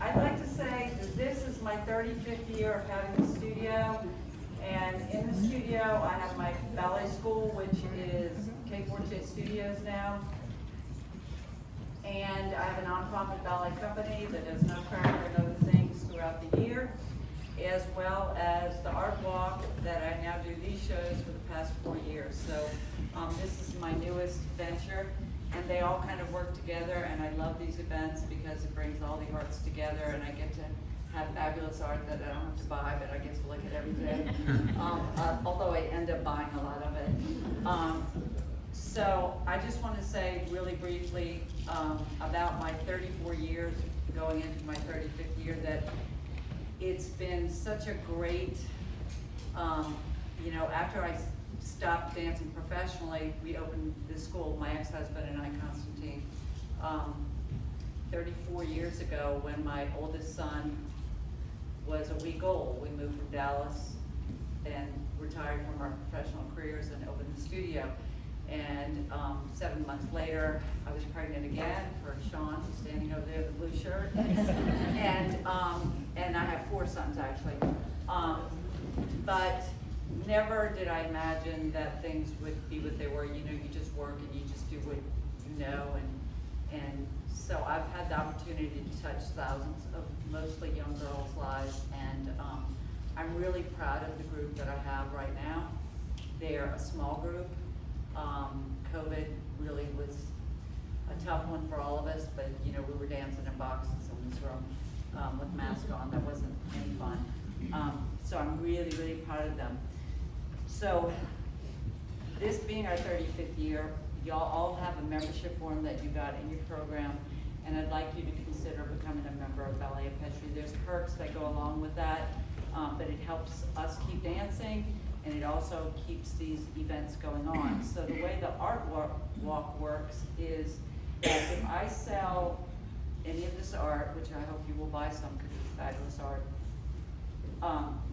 I'd like to say that this is my 35th year of having the studio. And in the studio, I have my ballet school, which is K Forte Studios now. And I have a nonprofit ballet company that does nutcracker and other things throughout the year, as well as the ArtWalk that I now do these shows for the past 4 years. So this is my newest venture, and they all kind of work together, and I love these events because it brings all the arts together, and I get to have fabulous art that I don't have to buy, but I get to look at every day. Although I end up buying a lot of it. So I just want to say really briefly about my 34 years, going into my 35th year, that it's been such a great, after I stopped dancing professionally, we opened this school, my ex-husband and I, Constantine, 34 years ago when my oldest son was a week old. We moved from Dallas and retired from our professional careers and opened the studio. And 7 months later, I was pregnant again for Sean, who's standing over there, the blue shirt. And I have 4 sons, actually. But never did I imagine that things would be what they were. You know, you just work and you just do what you know. And so I've had the opportunity to touch thousands of mostly young girls' lives. And I'm really proud of the group that I have right now. They're a small group. COVID really was a tough one for all of us, but we were dancing in boxes in this room with masks on. That wasn't any fun. So I'm really, really proud of them. So this being our 35th year, y'all all have a membership form that you got in your program, and I'd like you to consider becoming a member of Ballet of Petrie. There's perks that go along with that, but it helps us keep dancing, and it also keeps these events going on. So the way the ArtWalk works is that if I sell any of this art, which I hope you will buy some because it's fabulous art,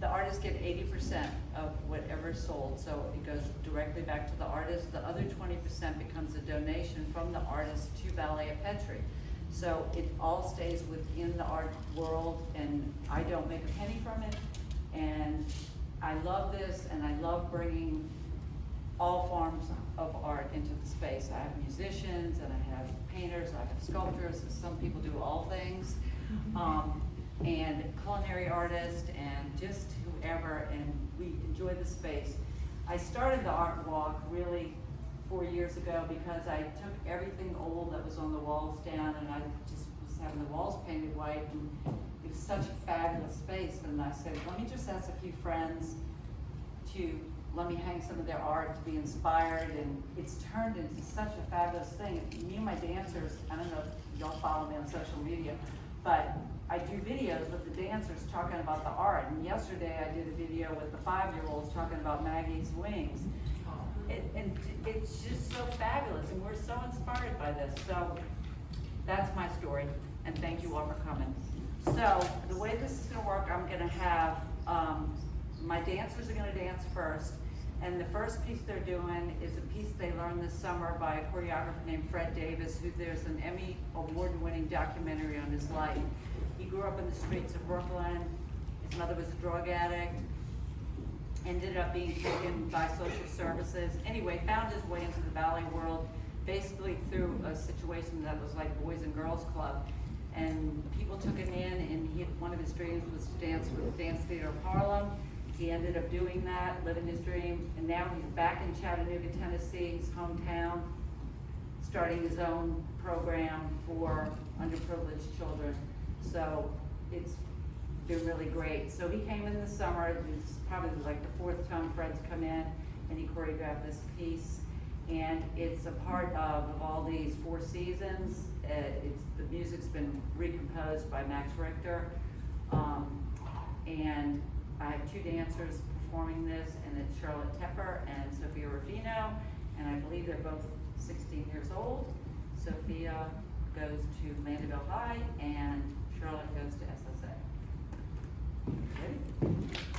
the artists get 80% of whatever is sold, so it goes directly back to the artist. The other 20% becomes a donation from the artist to Ballet of Petrie. So it all stays within the art world, and I don't make a penny from it. And I love this, and I love bringing all forms of art into the space. I have musicians, and I have painters, I have sculptors, and some people do all things, and culinary artists, and just whoever, and we enjoy the space. I started the ArtWalk really 4 years ago because I took everything old that was on the walls down, and I just was having the walls painted white, and it was such a fabulous space, and I said, let me just ask a few friends to let me hang some of their art to be inspired, and it's turned into such a fabulous thing. Me and my dancers, I don't know if y'all follow me on social media, but I do videos with the dancers talking about the art, and yesterday I did a video with the 5-year-olds talking about Maggie's wings. And it's just so fabulous, and we're so inspired by this. So that's my story, and thank you all for coming. So the way this is going to work, I'm going to have my dancers are going to dance first, and the first piece they're doing is a piece they learned this summer by a choreographer named Fred Davis, who there's an Emmy award-winning documentary on his life. He grew up in the streets of Brooklyn. His mother was a drug addict, ended up being taken by social services. Anyway, found his way into the ballet world basically through a situation that was like Boys and Girls Club. And people took him in, and one of his dreams was to dance with the Dance Theater of Harlem. He ended up doing that, living his dream, and now he's back in Chattanooga, Tennessee, his hometown, starting his own program for underprivileged children. So it's been really great. So he came in the summer. It's probably like the 4th time Fred's come in, and he choreographed this piece. And it's a part of all these 4 seasons. The music's been recomposed by Max Richter. And I have 2 dancers performing this, and it's Charlotte Tepper and Sophia Rufino, and I believe they're both 16 years old. Sophia goes to Mandeville High, and Charlotte goes to SSA. Ready?